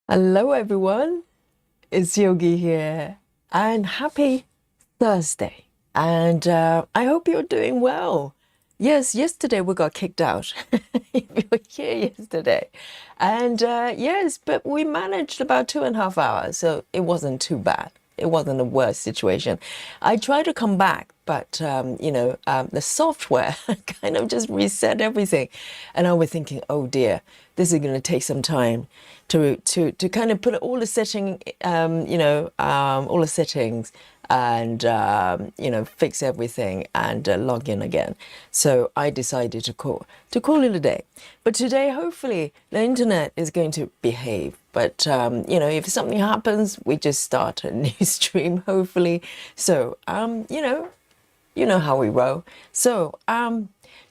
Hello, everyone. It's Yogi here, and happy Thursday. And I hope you're doing well. Yes, yesterday we got kicked out. You were here yesterday. And yes, but we managed about 2.5 hours, so it wasn't too bad. It wasn't the worst situation. I tried to come back, but the software kind of just reset everything, and I was thinking, oh dear, this is going to take some time to kind of put all the all the settings and fix everything and log in again. So I decided to call it a day. But today, hopefully, the internet is going to behave. But if something happens, we just start a new stream, hopefully. So you know how we roll. So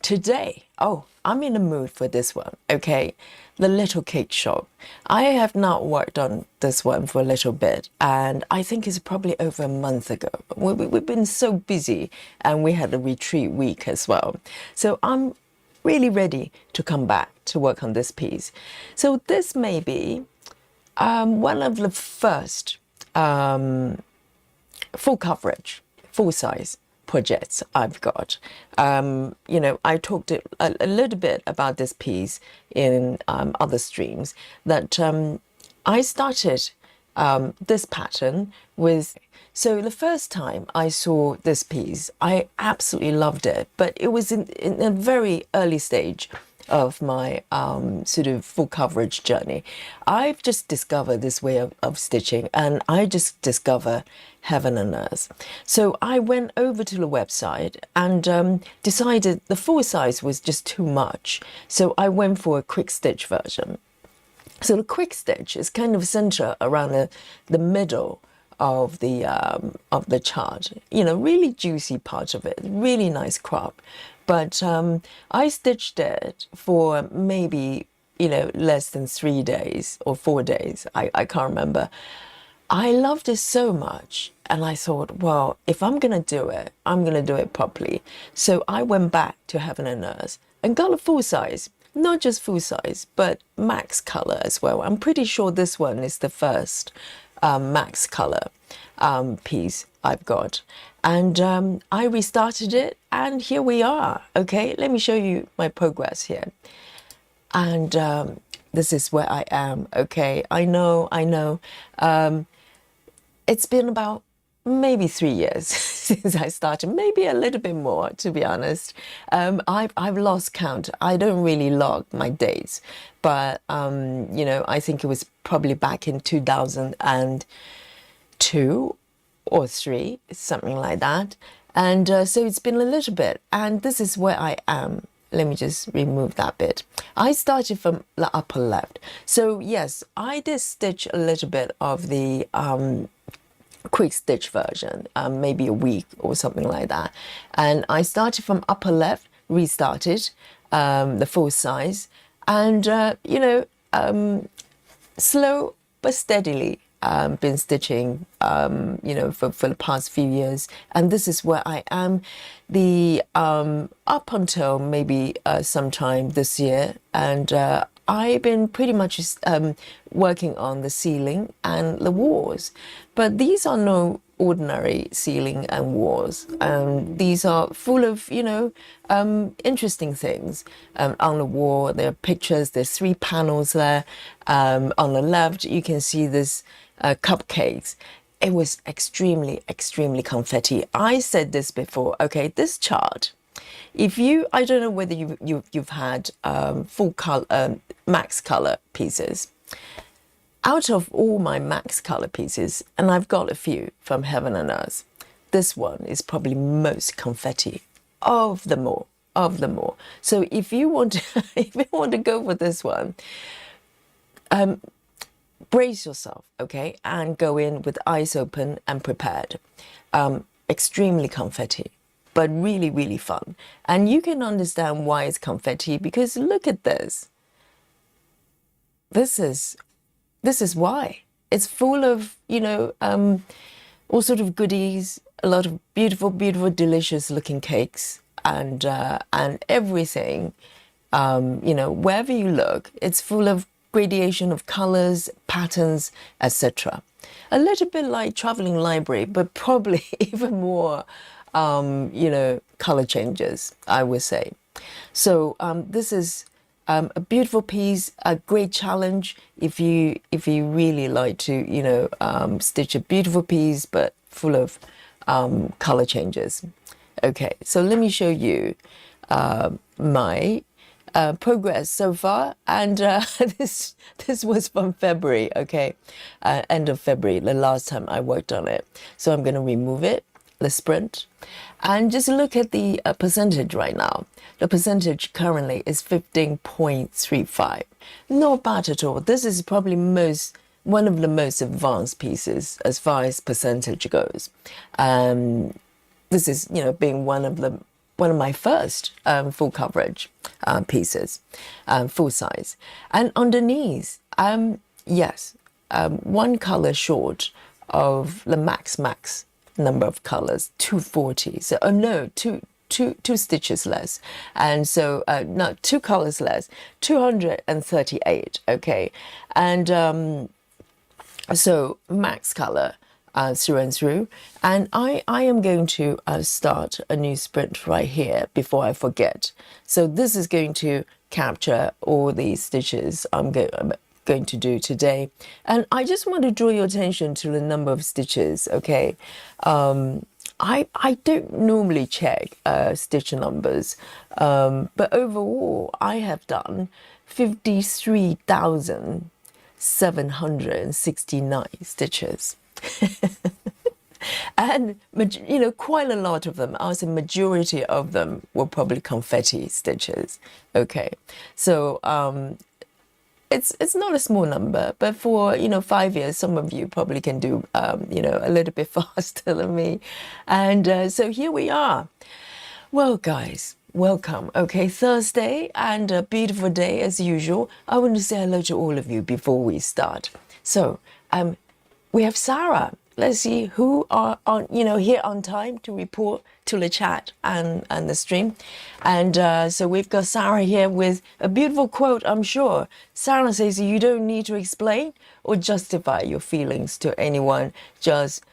today, I'm in the mood for this one. Okay, the little cake shop. I have not worked on this one for a little bit, and I think it's probably over a month ago. We've been so busy, and we had a retreat week as well. So I'm really ready to come back to work on this piece. So this may be one of the first full coverage, full size projects I've got. I talked a little bit about this piece in other streams that I started this pattern with. So the first time I saw this piece, I absolutely loved it, but it was in a very early stage of my sort of full coverage journey. I've just discovered this way of stitching, and I just discover heaven and earth. So I went over to the website and decided the full size was just too much. So I went for a quick stitch version. So the quick stitch is kind of centered around the middle of the chart. Really juicy part of it, really nice crop. But I stitched it for maybe less than 3 days or 4 days. I can't remember. I loved it so much, and I thought, well, if I'm gonna do it, I'm gonna do it properly. So I went back to Heaven and Earth and got a full size. Not just full size, but max color as well. I'm pretty sure this one is the first max color piece I've got. And I restarted it, and here we are. Okay, let me show you my progress here. And this is where I am. Okay, I know. It's been about maybe 3 years since I started, maybe a little bit more, to be honest. I've lost count. I don't really log my dates, but I think it was probably back in 2002 or 3, something like that. And so it's been a little bit, and this is where I am. Let me just remove that bit. I started from the upper left. So yes, I did stitch a little bit of the quick stitch version, maybe a week or something like that. And I started from upper left, restarted the full size, and slow but steadily been stitching for the past few years, and this is where I am up until maybe sometime this year. And I've been pretty much working on the ceiling and the walls, but these are no ordinary ceiling and walls. These are full of interesting things. On the wall there are pictures. There's 3 panels there. On the left you can see this cupcakes. It was extremely confetti. I said this before. Okay, this chart, I don't know whether you've had full color max color pieces. Out of all my max color pieces, and I've got a few from Heaven and Earth, this one is probably most confetti of them all. So if you want to go for this one, brace yourself, okay, and go in with eyes open and prepared. Extremely confetti, but really fun. And you can understand why it's confetti, because look at this. This is why. It's full of, all sort of goodies, a lot of beautiful, delicious looking cakes, and everything. Wherever you look, it's full of gradation of colors, patterns, etc. A little bit like traveling library, but probably even more, color changes, I would say. So this is a beautiful piece, a great challenge if you really like to stitch a beautiful piece but full of color changes. Okay, so let me show you my progress so far, and this was from February. Okay, end of February, the last time I worked on it. So I'm going to remove it, the sprint, and just look at the percentage right now. The percentage currently is 15.35. Not bad at all. This is probably one of the most advanced pieces as far as percentage goes. This is, being one of my first full coverage pieces, full size. And underneath, yes, one color short of the max number of colors, 240. So, no, two stitches less. And so, no, 2 colors less, 238, okay. And so max color through and through. And I am going to start a new sprint right here before I forget. So this is going to capture all these stitches I'm going to do today. And I just want to draw your attention to the number of stitches, okay? I don't normally check stitch numbers, but overall I have done 53,769 stitches. And quite a lot of them, I would say majority of them were probably confetti stitches. Okay, so it's not a small number, but for 5 years, some of you probably can do a little bit faster than me. And so here we are. Well, guys, welcome. Okay, Thursday, and a beautiful day as usual. I want to say hello to all of you before we start. So we have Sarah. Let's see who are here on time to report to the chat and the stream. And so we've got Sarah here with a beautiful quote, I'm sure. Sarah says, you don't need to explain or justify your feelings to anyone. Just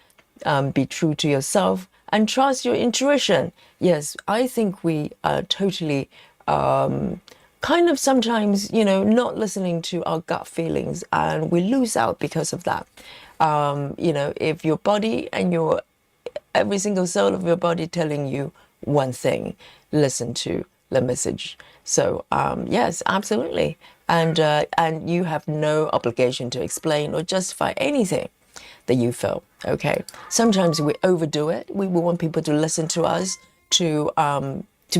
be true to yourself and trust your intuition. Yes, I think we are totally kind of sometimes, not listening to our gut feelings, and we lose out because of that. If your body and every single cell of your body telling you one thing, listen to the message. So yes, absolutely. And you have no obligation to explain or justify anything that you feel. Okay. Sometimes we overdo it. We want people to listen to us, to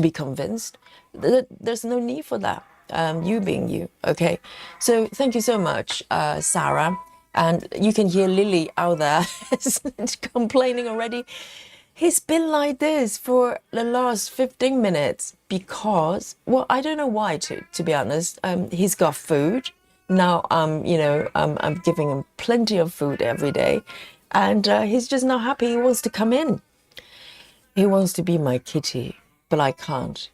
be convinced. There's no need for that. You being you. Okay. So thank you so much, Sarah. And you can hear Lily out there complaining already. He's been like this for the last 15 minutes because, well, I don't know why, to be honest. He's got food. Now, I'm giving him plenty of food every day. And he's just not happy. He wants to come in. He wants to be my kitty, but I can't.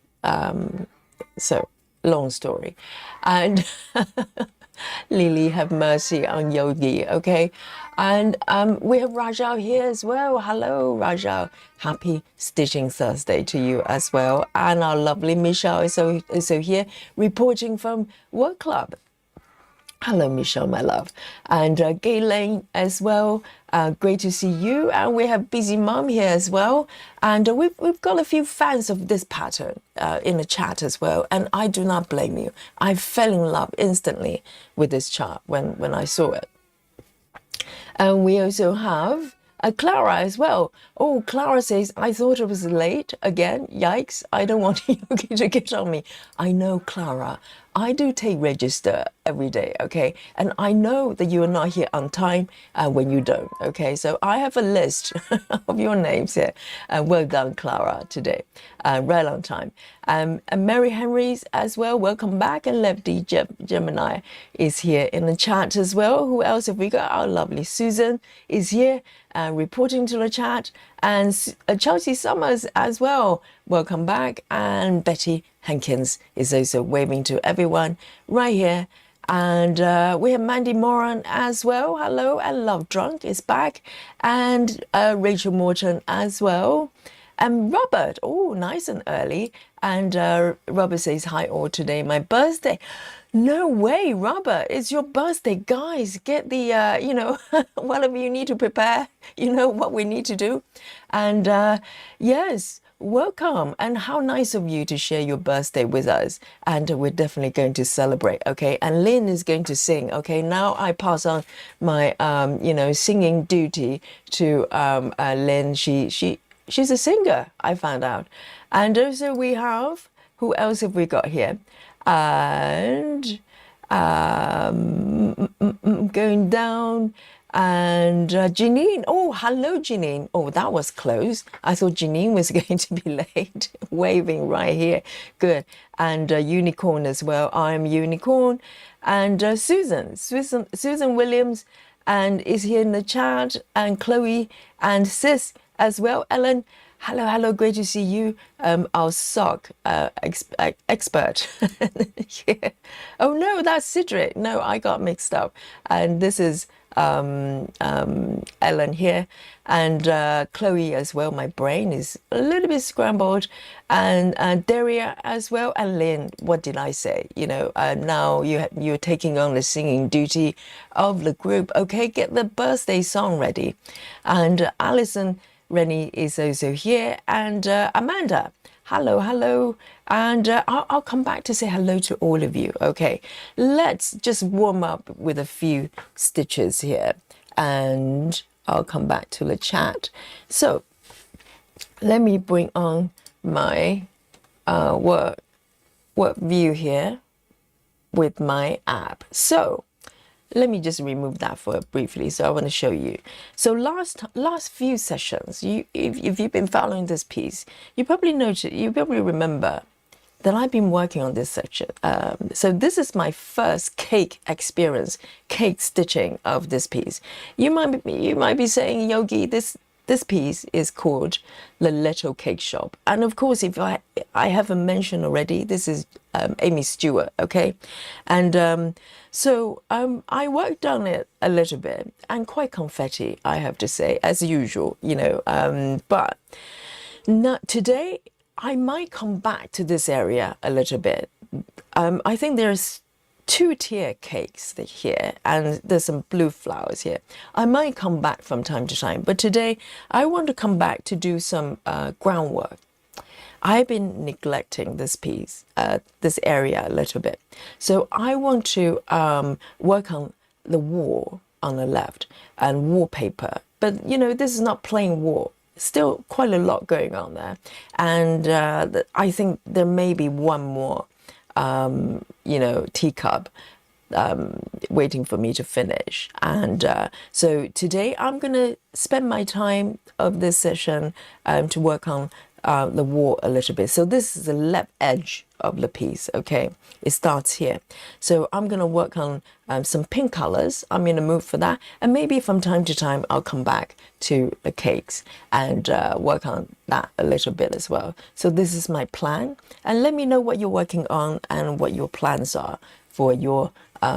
So, long story. And Lily, have mercy on Yogi, okay? And we have Rajal here as well. Hello, Rajal. Happy Stitching Thursday to you as well. And our lovely Michelle is also here, reporting from Work Club. Hello, Michelle, my love. And Gayleen as well. Great to see you. And we have Busy Mom here as well. And we've got a few fans of this pattern in the chat as well. And I do not blame you. I fell in love instantly with this chart when I saw it. And we also have Clara as well. Oh, Clara says, I thought it was late again. Yikes. I don't want Yogi to get on me. I know, Clara. I do take register every day, okay? And I know that you are not here on time when you don't, okay? So I have a list of your names here. Well done, Clara, today. Right on time. And Mary Henry's as well. Welcome back. And Lefty Gemini is here in the chat as well. Who else have we got? Our lovely Susan is here reporting to the chat. And Chelsea Summers as well. Welcome back. And Betty Hankins is also waving to everyone right here. And we have Mandy Moran as well. Hello. And Love Drunk is back. And Rachel Morton as well. And Robert, oh, nice and early. And Robert says, hi all, today my birthday. No way, Robert, it's your birthday. Guys, get the, one of you need to prepare, what we need to do. And yes, welcome. And how nice of you to share your birthday with us. And we're definitely going to celebrate, okay? And Lynn is going to sing, okay? Now I pass on my, singing duty to Lynn. She's a singer, I found out. And also we have, who else have we got here? And going down, and Janine. Oh, hello, Janine. Oh, that was close. I thought Janine was going to be late. Waving right here. Good. And Unicorn as well. I'm Unicorn. And Susan Williams, and is here in the chat. And Chloe and Sis as well. Ellen. Hello, great to see you. Our sock expert. Yeah. Oh no, that's Cedric. No, I got mixed up. And this is Ellen here, and Chloe as well. My brain is a little bit scrambled, and Daria as well, and Lynn. What did I say? Now you're taking on the singing duty of the group. Okay, get the birthday song ready, and Alison. Rennie is also here, and Amanda, hello, and I'll come back to say hello to all of you. Okay, let's just warm up with a few stitches here, and I'll come back to the chat. So let me bring on my work view here with my app. So let me just remove that for briefly. So I want to show you. So last few sessions, if you've been following this piece, you probably remember that I've been working on this section. So this is my first cake experience, cake stitching of this piece. You might be saying, Yogi, this piece is called The Little Cake Shop. And of course, if I haven't mentioned already, this is Aimee Stewart, okay? And so I worked on it a little bit, and quite confetti, I have to say, as usual, but not today. I might come back to this area a little bit. I think there's 2-tier cakes here, and there's some blue flowers here. I might come back from time to time, but today I want to come back to do some groundwork. I've been neglecting this piece, this area a little bit. So I want to work on the wall on the left and wallpaper. But, this is not plain wall. Still quite a lot going on there. And I think there may be one more, teacup waiting for me to finish. And so today I'm going to spend my time of this session to work on the wall a little bit. So this is the left edge of the piece, okay? It starts here. So I'm going to work on some pink colors. I'm in the mood for that. And maybe from time to time, I'll come back to the cakes and work on that a little bit as well. So this is my plan. And let me know what you're working on and what your plans are for your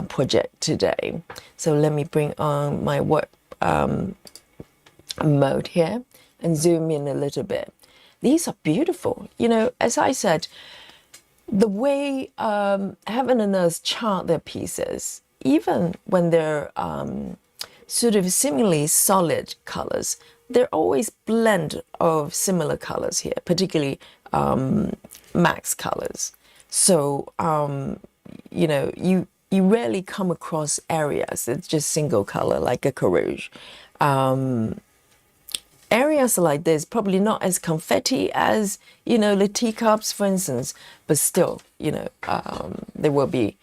project today. So let me bring on my work mode here and zoom in a little bit. These are beautiful. As I said, the way Heaven and Earth chart their pieces, even when they're sort of seemingly solid colors, they're always blend of similar colors here, particularly max colors. So, you rarely come across areas that's just single color, like a Carouge. Areas like this, probably not as confetti as, the teacups, for instance, but still, there will be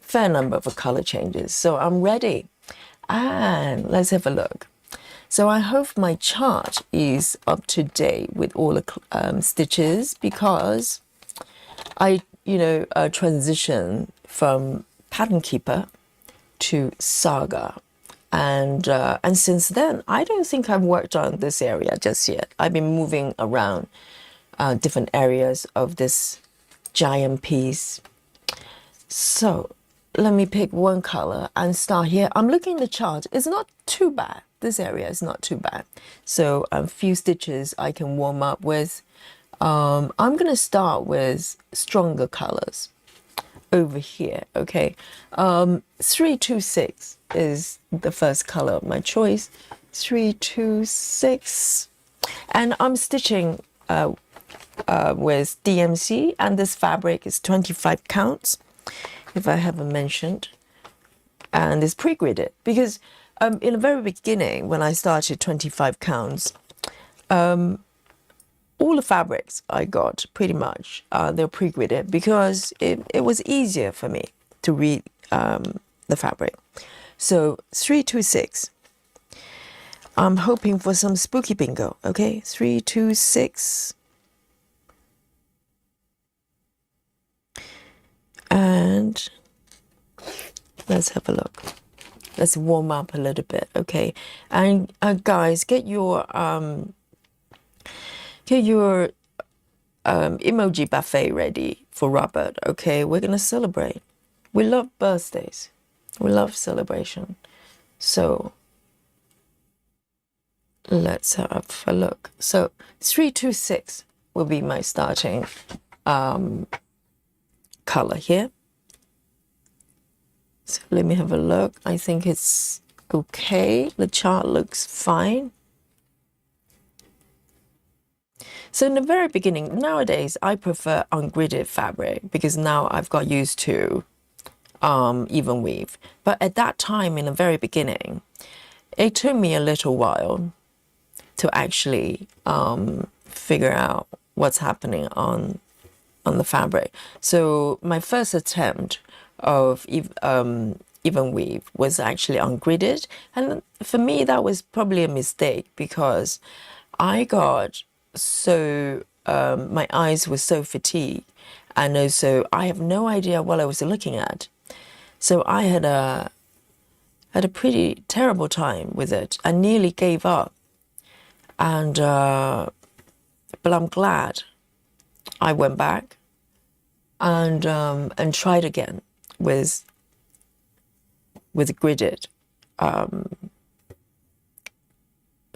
fair number of color changes. So I'm ready. And let's have a look. So I hope my chart is up to date with all the stitches, because I, transition from Pattern Keeper to Saga. And since then, I don't think I've worked on this area just yet. I've been moving around different areas of this giant piece. So let me pick one color and start here. I'm looking at the chart. It's not too bad. This area is not too bad. So a few stitches I can warm up with. I'm going to start with stronger colors over here. Okay. 326 is the first color of my choice. 326. And I'm stitching with DMC, and this fabric is 25 counts, if I haven't mentioned, and it's pre-gridded because in the very beginning when I started 25 counts, all the fabrics I got pretty much they're pre-gridded because it was easier for me to read the fabric. So 326. I'm hoping for some spooky bingo. Okay, 326. And let's have a look. Let's warm up a little bit, okay? And guys, get your emoji buffet ready for Robert, okay? We're gonna celebrate. We love birthdays. We love celebration. So let's have a look. So 326 will be my starting color here. So let me have a look. I think it's okay. The chart looks fine. So in the very beginning, nowadays I prefer ungridded fabric because now I've got used to even weave. But at that time, in the very beginning, it took me a little while to actually figure out what's happening on the fabric. So my first attempt of even weave was actually ungridded, and for me that was probably a mistake because I got so my eyes were so fatigued, and also I have no idea what I was looking at. So I had a pretty terrible time with it. I nearly gave up, and but I'm glad I went back and tried again with gridded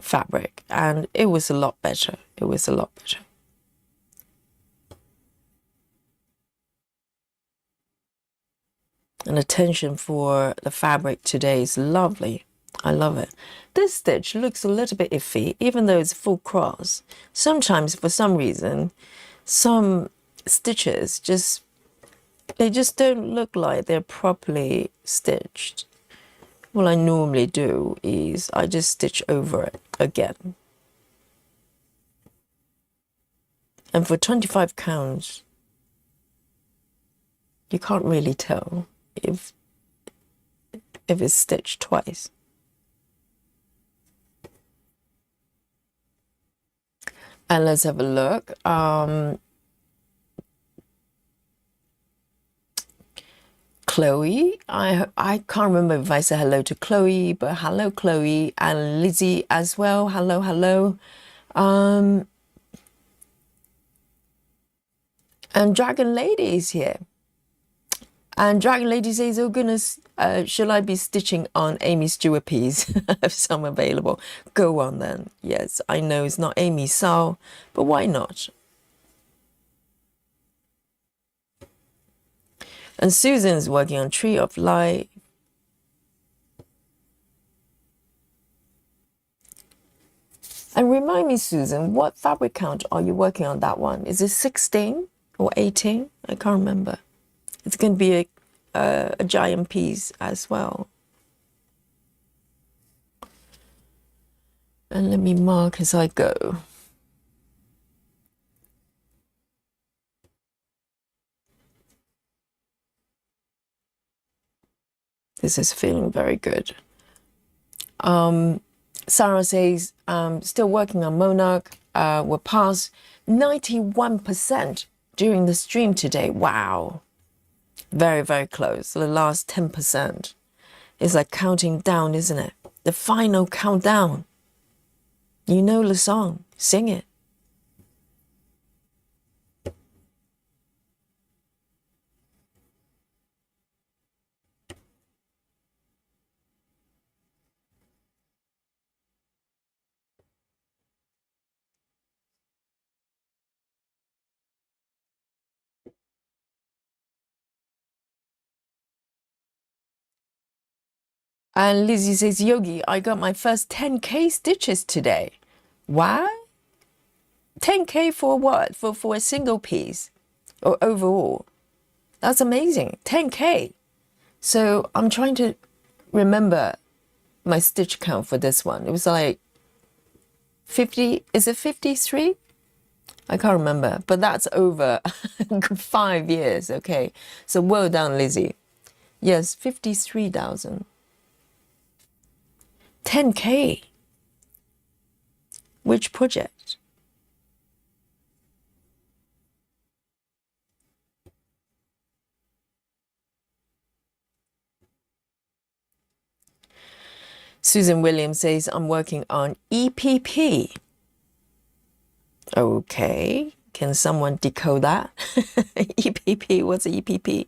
fabric, and it was a lot better. It was a lot better. And the tension for the fabric today is lovely. I love it. This stitch looks a little bit iffy, even though it's full cross. Sometimes, for some reason, some stitches they just don't look like they're properly stitched. What I normally do is I just stitch over it again. And for 25 counts, you can't really tell if it's stitched twice. And let's have a look. Chloe, I can't remember if I said hello to Chloe, but hello Chloe, and Lizzie as well. Hello, hello. And Dragon Lady is here. And Dragon Lady says, oh goodness, shall I be stitching on Aimee Stewart piece? If some available. Go on then. Yes, I know it's not Aimee Sao, but why not? And Susan's working on Tree of Life. And remind me, Susan, what fabric count are you working on that one? Is it 16 or 18? I can't remember. It's going to be a giant piece as well. And let me mark as I go. This is feeling very good. Sarah says, still working on Monarch. We're past 91% during the stream today. Wow. Very, very close. The last 10% is like counting down, isn't it? The final countdown. You know the song. Sing it. And Lizzie says, Yogi, I got my first 10K stitches today. Wow. 10K for what? For a single piece or overall? That's amazing. 10K. So I'm trying to remember my stitch count for this one. It was like 50, is it 53? I can't remember, but that's over 5 years. Okay. So well done, Lizzie. Yes, 53,000. 10K. Which project? Susan Williams says, I'm working on EPP. Okay. Can someone decode that? EPP, what's EPP?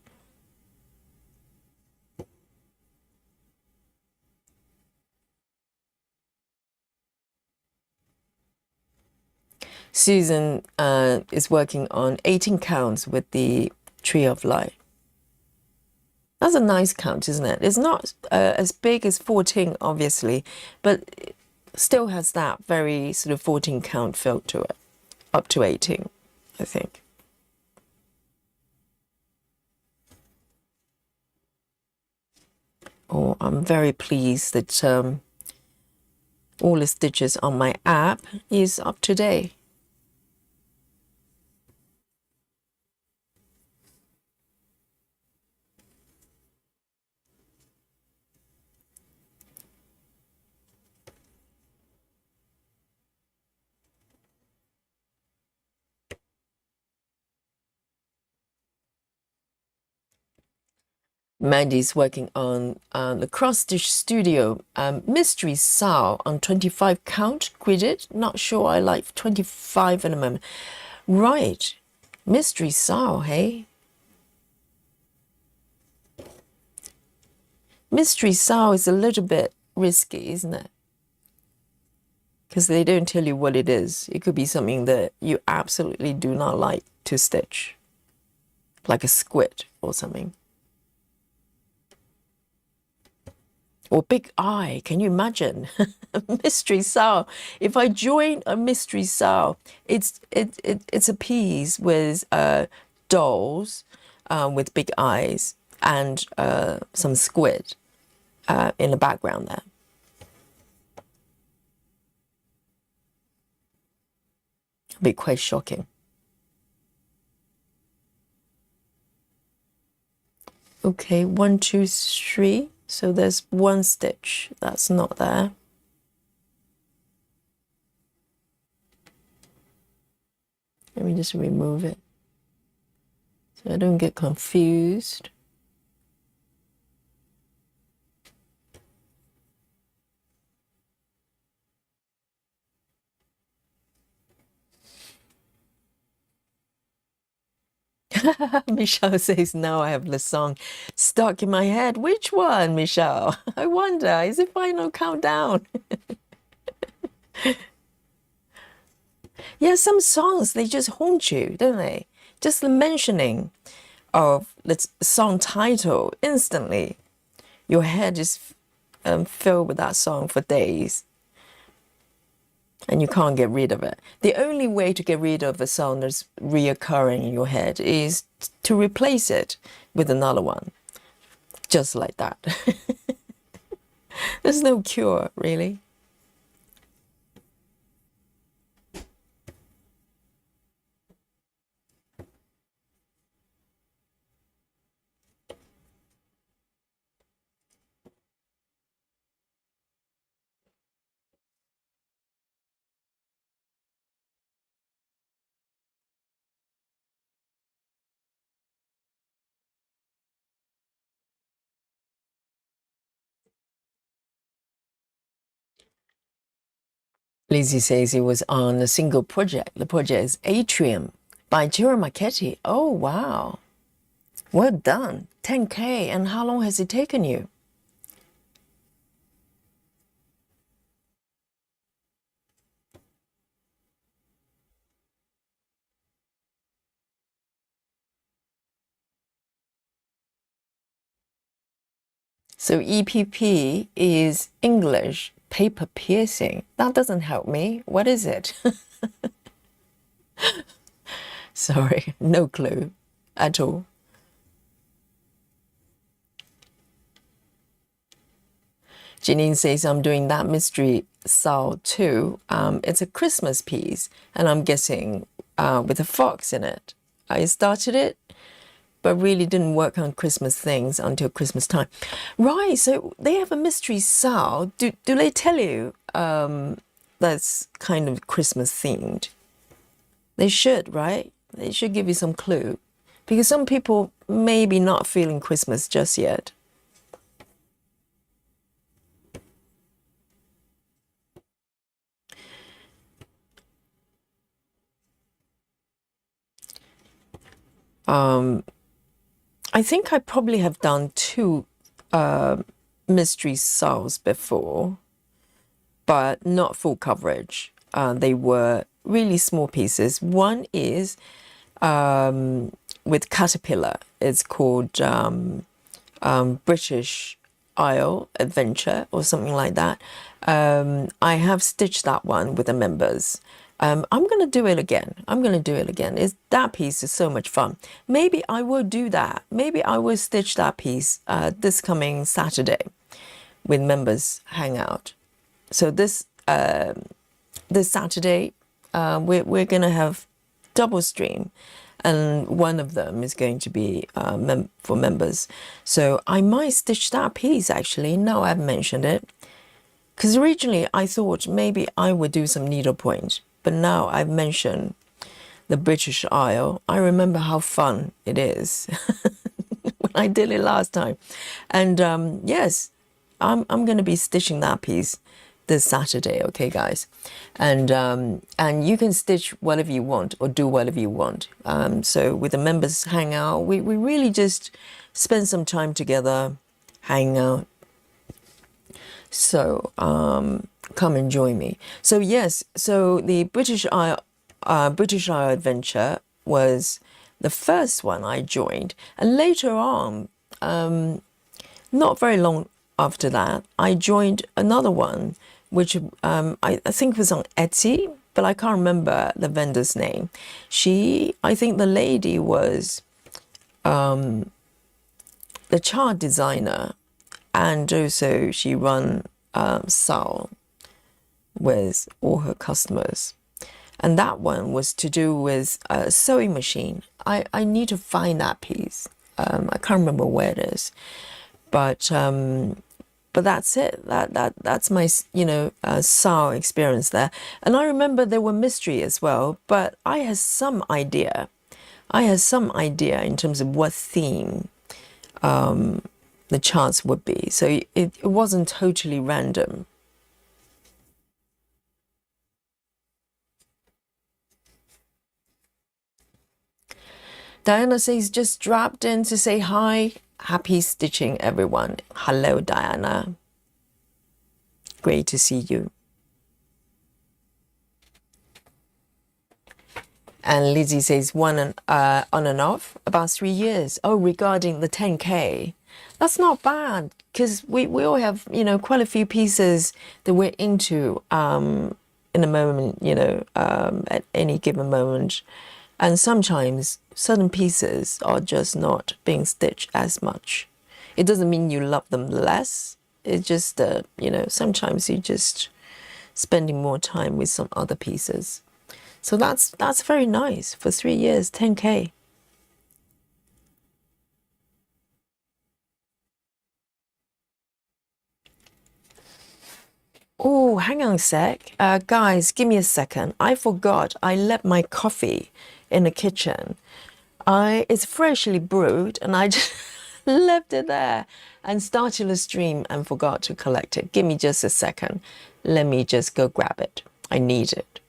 Susan is working on 18 counts with the Tree of Life. That's a nice count, isn't it? It's not as big as 14, obviously, but it still has that very sort of 14 count feel to it, up to 18, I think. Oh, I'm very pleased that all the stitches on my app is up to date. Mandy's working on the Cross Stitch Studio Mystery Sow on 25 count gridded. Not sure I like 25 at the moment. Right. Mystery Sow, hey? Mystery Sow is a little bit risky, isn't it? Because they don't tell you what it is. It could be something that you absolutely do not like to stitch, like a squid or something. Or big eye, can you imagine? Mystery sow. If I join a mystery sow, it's a piece with dolls with big eyes and some squid in the background there. It'd be quite shocking. Okay, 1, 2, 3. So there's one stitch that's not there. Let me just remove it so I don't get confused. Michelle says, now I have the song stuck in my head. Which one, Michelle? I wonder, is it Final Countdown? Yeah, some songs, they just haunt you, don't they? Just the mentioning of the song title, instantly, your head is filled with that song for days. And you can't get rid of it. The only way to get rid of a song that's reoccurring in your head is to replace it with another one. Just like that. There's no cure, really. Lizzie says he was on a single project. The project is Atrium by Jiro Marchetti. Oh, wow. Well done. 10K. And how long has it taken you? So EPP is English paper piercing. That doesn't help me. What is it? Sorry, no clue at all. Janine says, I'm doing that mystery Sao too. It's a Christmas piece, and I'm guessing with a fox in it. I started it, but really didn't work on Christmas things until Christmas time. Right, so they have a mystery Sao. Do they tell you that's kind of Christmas themed? They should, right? They should give you some clue. Because some people may be not feeling Christmas just yet. I think I probably have done two mystery Saos before, but not full coverage. They were really small pieces. One is with Caterpillar. It's called British Isle Adventure or something like that. I have stitched that one with the members. I'm going to do it again. I'm going to do it again. That piece is so much fun. Maybe I will do that. Maybe I will stitch that piece this coming Saturday with members hangout. So this Saturday, we're going to have double stream, and one of them is going to be for members. So I might stitch that piece actually. Now I've mentioned it, because originally I thought maybe I would do some needlepoint, but now I've mentioned the British Isle. I remember how fun it is when I did it last time, and yes, I'm going to be stitching that piece this Saturday, okay, guys, and you can stitch whatever you want or do whatever you want. So with the members hangout, we really just spend some time together, hang out. So come and join me. So yes, so the British Isle Adventure was the first one I joined, and later on, not very long after that, I joined another one, which I think was on Etsy, but I can't remember the vendor's name. I think the lady was the chart designer, and also she run Sao with all her customers. And that one was to do with a sewing machine. I need to find that piece. I can't remember where it is, but that's it. That's my Sao experience there. And I remember there were mystery as well, but I had some idea. In terms of what theme the charts would be. So it wasn't totally random. Diana says, just dropped in to say hi. Happy stitching, everyone. Hello, Diana. Great to see you. And Lizzie says, on and off, about 3 years. Oh, regarding the 10K. That's not bad, because we all have, quite a few pieces that we're into in a moment, at any given moment. And sometimes certain pieces are just not being stitched as much. It doesn't mean you love them less. It's just that, sometimes you're just spending more time with some other pieces. So that's very nice for 3 years, 10K. Oh, hang on a sec. Guys, give me a second. I forgot. I left my coffee in the kitchen. It's freshly brewed, and I just left it there and started the stream and forgot to collect it. Give me just a second. Let me just go grab it. I need it.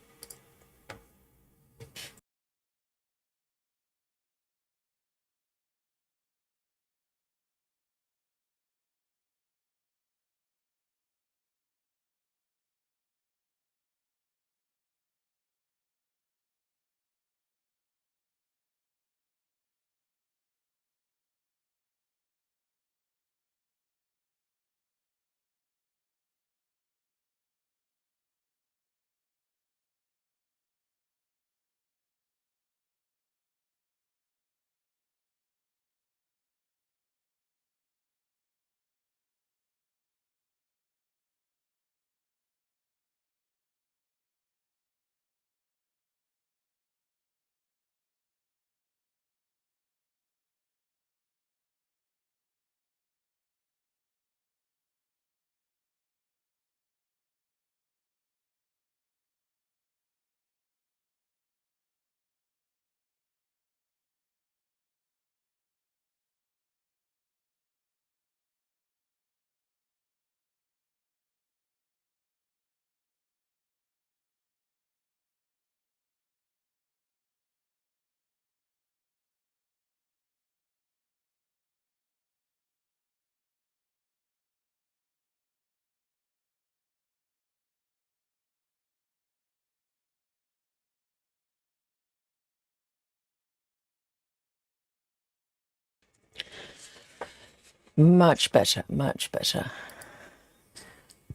Much better, much better.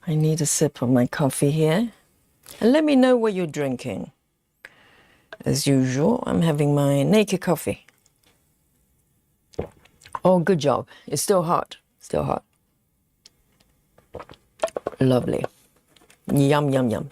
I need a sip of my coffee here. And let me know what you're drinking. As usual, I'm having my naked coffee. Oh, good job. It's still hot. Still hot. Lovely. Yum, yum, yum.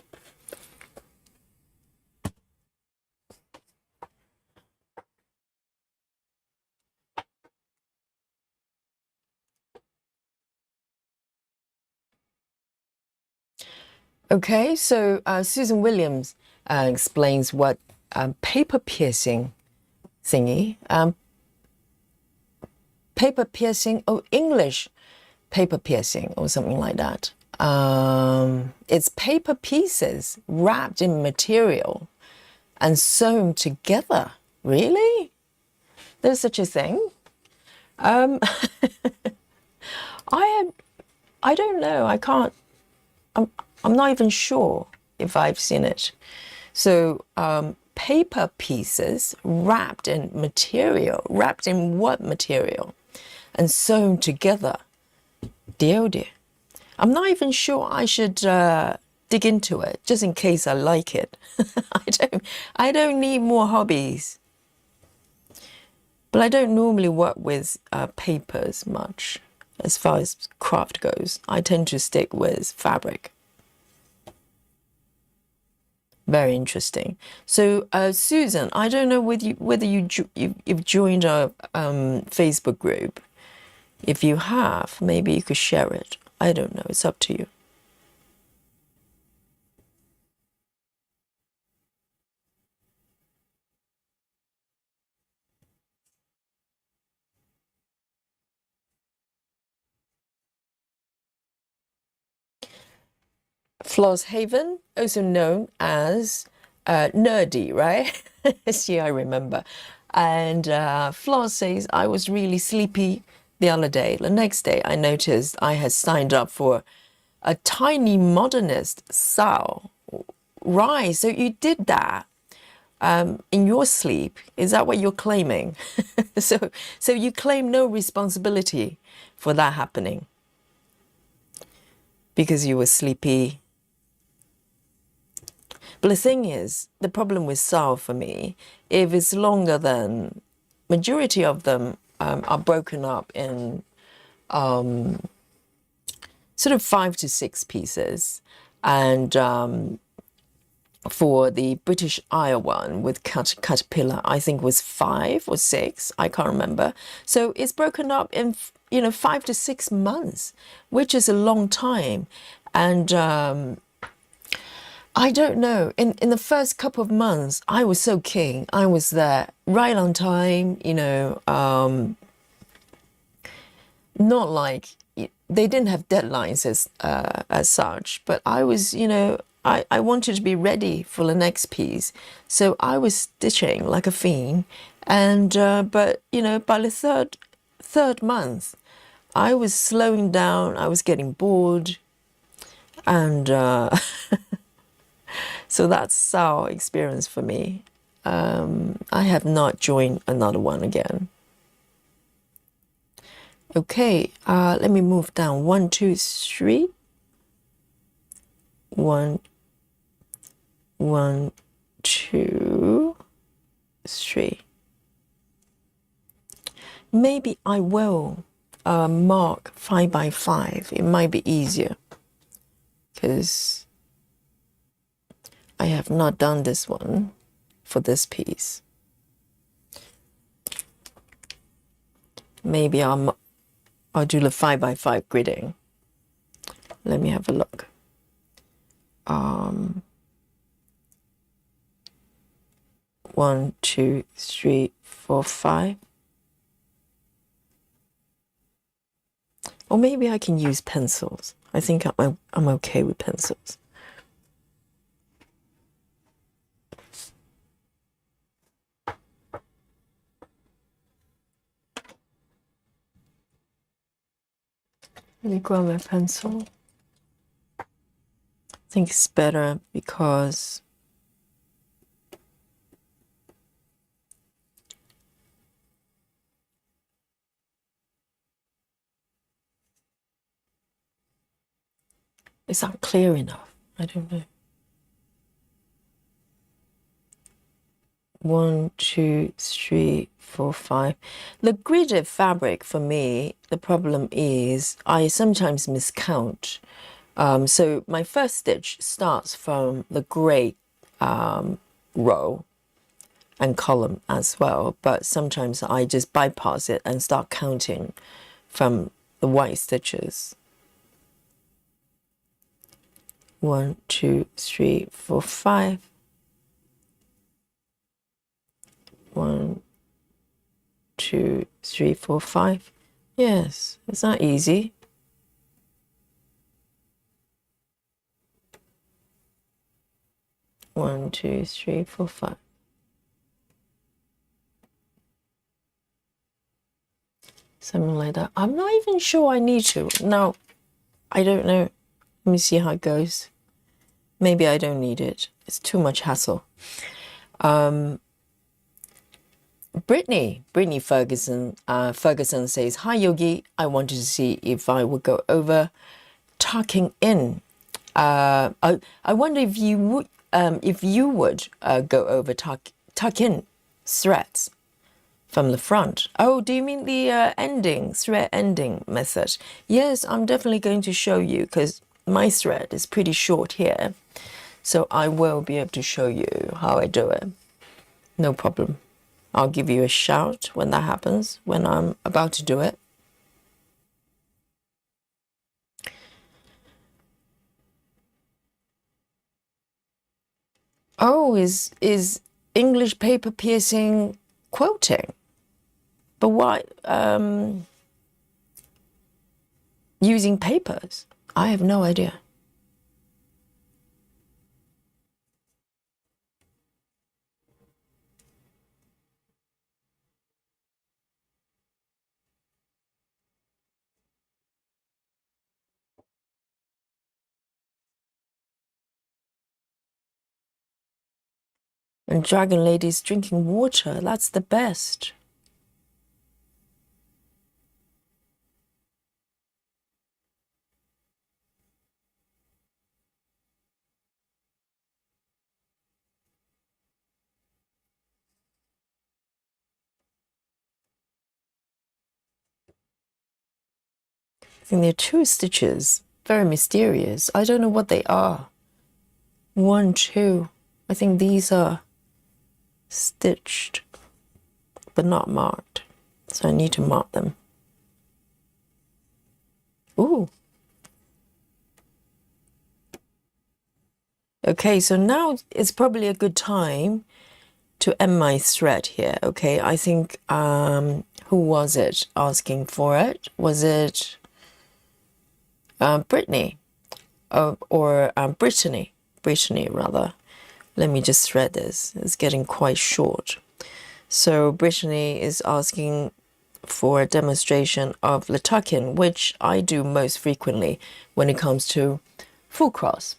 Okay, so Susan Williams explains what paper piercing thingy, paper piercing, oh, English paper piercing or something like that. It's paper pieces wrapped in material and sewn together. Really? There's such a thing? I don't know. I can't. I'm not even sure if I've seen it. So paper pieces wrapped in material. Wrapped in what material? And sewn together. Dear, oh dear. I'm not even sure I should dig into it, just in case I like it. I don't need more hobbies. But I don't normally work with papers much as far as craft goes. I tend to stick with fabric. Very interesting. So, Susan, I don't know whether you've joined our Facebook group. If you have, maybe you could share it. I don't know. It's up to you. Floss Haven, also known as Nerdy, right? See, I remember. And Floss says, I was really sleepy the other day. The next day, I noticed I had signed up for a tiny modernist Sao. Right, so you did that in your sleep. Is that what you're claiming? So you claim no responsibility for that happening because you were sleepy. But the thing is, the problem with Sao for me, if it's longer than, majority of them are broken up in sort of 5 to 6 pieces. And for the British Isle one with Caterpillar, I think was 5 or 6, I can't remember. So it's broken up in, 5 to 6 months, which is a long time. And I don't know. In the first couple of months, I was so keen. I was there right on time, not like they didn't have deadlines as such, but I was, I wanted to be ready for the next piece. So I was stitching like a fiend. And, but, by the third month, I was slowing down. I was getting bored. And so that's our experience for me. I have not joined another one again. Okay, let me move down. 1, 2, 3. 1, 1, 2, 3. Maybe I will mark 5 by 5. It might be easier because I have not done this one for this piece. Maybe I'll do the 5 by 5 gridding. Let me have a look. 1, 2, 3, 4, 5. Or maybe I can use pencils. I think I'm okay with pencils. Let me grab my pencil. I think it's better because Is that clear enough? I don't know. 1, 2, 3, 4, 5. The gridded fabric for me, the problem is I sometimes miscount. So my first stitch starts from the gray row and column as well, but sometimes I just bypass it and start counting from the white stitches. 1, 2, 3, 4, 5. 1, 2, 3, 4, 5. Yes, it's not easy. One, two, three, four, five. Something like that. I'm not even sure I need to. No, I don't know. Let me see how it goes. Maybe I don't need it. It's too much hassle. Brittany Ferguson says, "Hi Yogi, I wanted to see if I would go over tucking in. I wonder if you would go over tuck in threads from the front. Oh, do you mean the thread ending method? Yes, I'm definitely going to show you because my thread is pretty short here, so I will be able to show you how I do it. No problem. I'll give you a shout when that happens, when I'm about to do it. Oh, is English paper piercing quilting? But why using papers? I have no idea. And Dragon Lady's drinking water. That's the best. I think there are 2 stitches. Very mysterious. I don't know what they are. 1, 2. I think these are stitched, but not marked. So I need to mark them. Ooh. Okay, so now it's probably a good time to end my thread here. Okay, I think, who was it asking for it? Was it Brittany? Or Brittany? Brittany, rather. Let me just thread this. It's getting quite short. So Brittany is asking for a demonstration of the tuck-in, which I do most frequently when it comes to full cross.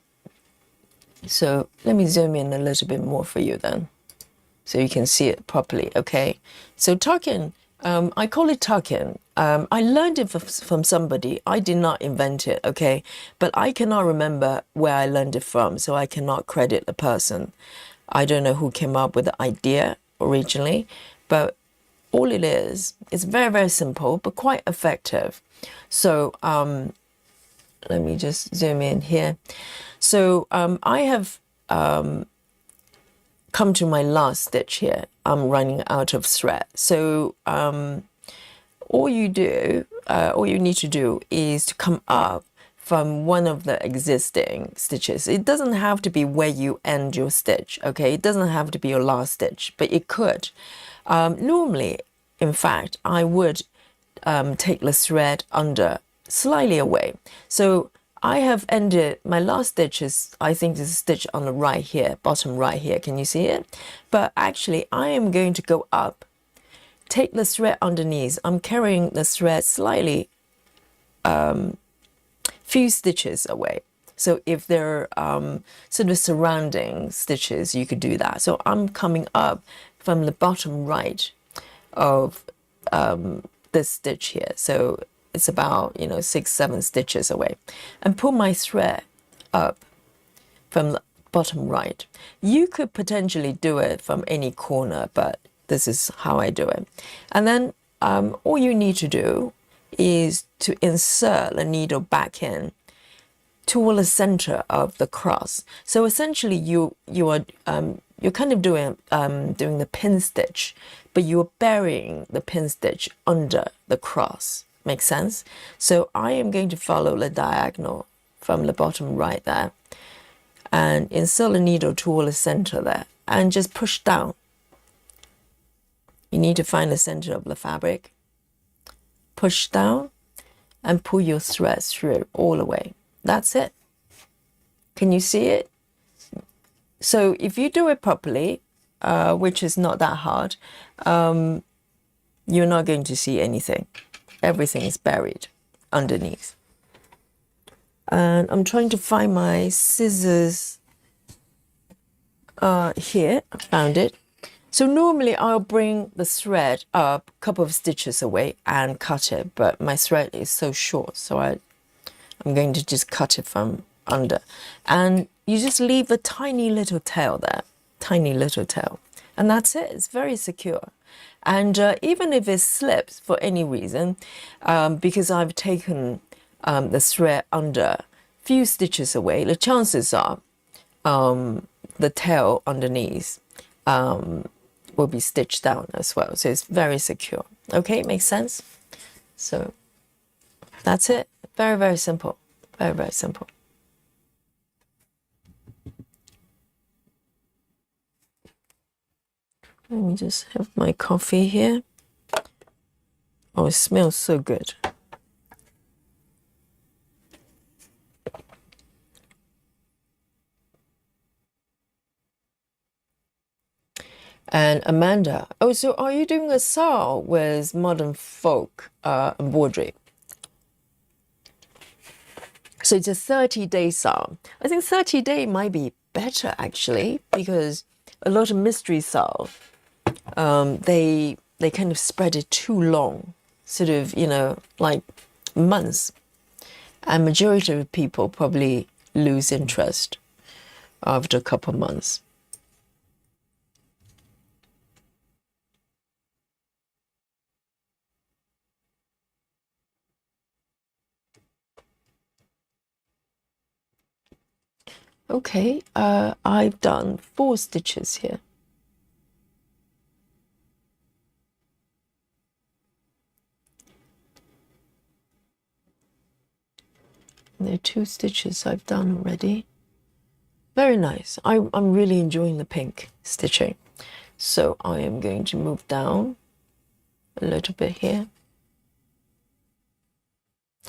So let me zoom in a little bit more for you then, so you can see it properly, okay? So tuck-in, I call it tuck-in. I learned it from somebody. I did not invent it, okay? But I cannot remember where I learned it from, so I cannot credit the person. I don't know who came up with the idea originally, but all it is, it's very, very simple, but quite effective. So let me just zoom in here. So I have come to my last stitch here. I'm running out of thread. So all you need to do is to come up from one of the existing stitches. It doesn't have to be where you end your stitch, okay? It doesn't have to be your last stitch, but it could. Normally, in fact, I would take the thread under slightly away. So I have ended, my last stitch is, I think this is a stitch on the right here, bottom right here. Can you see it? But actually I am going to go up, take the thread underneath. I'm carrying the thread slightly, few stitches away. So if there are sort of surrounding stitches, you could do that. So I'm coming up from the bottom right of this stitch here. So it's about, 6, 7 stitches away, and pull my thread up from the bottom right. You could potentially do it from any corner, but this is how I do it. And then all you need to do is to insert the needle back in toward the center of the cross. So essentially you're kind of doing the pin stitch, but you're burying the pin stitch under the cross. Makes sense? So I am going to follow the diagonal from the bottom right there and insert the needle toward the center there and just push down. You need to find the center of the fabric. Push down and pull your threads through all the way. That's it. Can you see it? So if you do it properly, which is not that hard, you're not going to see anything. Everything is buried underneath. And I'm trying to find my scissors here. I found it. So normally I'll bring the thread up a couple of stitches away and cut it, but my thread is so short, so I'm going to just cut it from under. And you just leave a tiny little tail there, tiny little tail. And that's it. It's very secure. And even if it slips for any reason, because I've taken the thread under a few stitches away, the chances are the tail underneath will be stitched down as well. So it's very secure. Okay, makes sense? So that's it. Very, very simple. Very, very simple. Let me just have my coffee here. Oh, it smells so good. And Amanda, oh, so are you doing a SAL with modern folk embroidery? So it's a 30-day SAL. I think 30-day might be better actually, because a lot of mystery SAL, they kind of spread it too long, sort of, you know, like months. And majority of people probably lose interest after a couple of months. Okay, I've done 4 stitches here. There are 2 stitches I've done already. Very nice. I'm really enjoying the pink stitching. So I am going to move down a little bit here.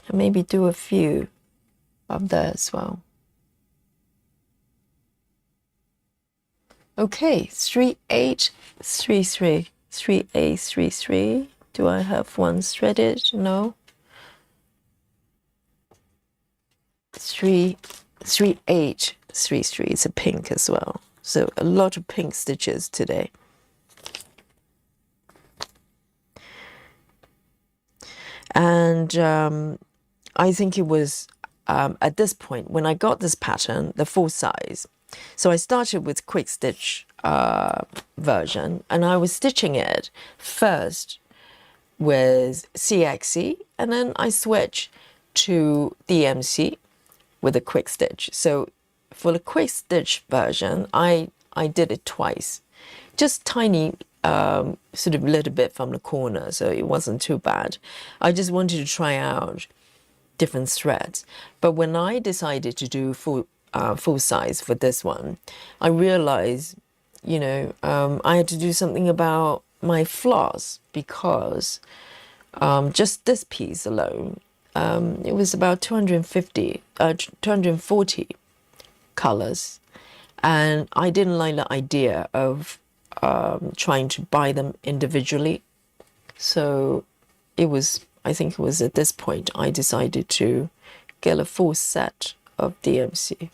And maybe do a few up there as well. Okay, 3, 8, 3, 3, 3, 8, 3, 3. Do I have one threaded? No. 3, 3, 8, 3, 3. It's a pink as well. So a lot of pink stitches today. And I think it was at this point when I got this pattern, the full size. So I started with quick stitch version, and I was stitching it first with CXC, and then I switched to DMC with a quick stitch. So for the quick stitch version, I did it twice, just tiny, sort of little bit from the corner, so it wasn't too bad. I just wanted to try out different threads. But when I decided to do full size for this one, I realized, you know, I had to do something about my floss, because just this piece alone, it was about 240 colors, and I didn't like the idea of trying to buy them individually. So it was, I think it was at this point I decided to get a full set of DMC.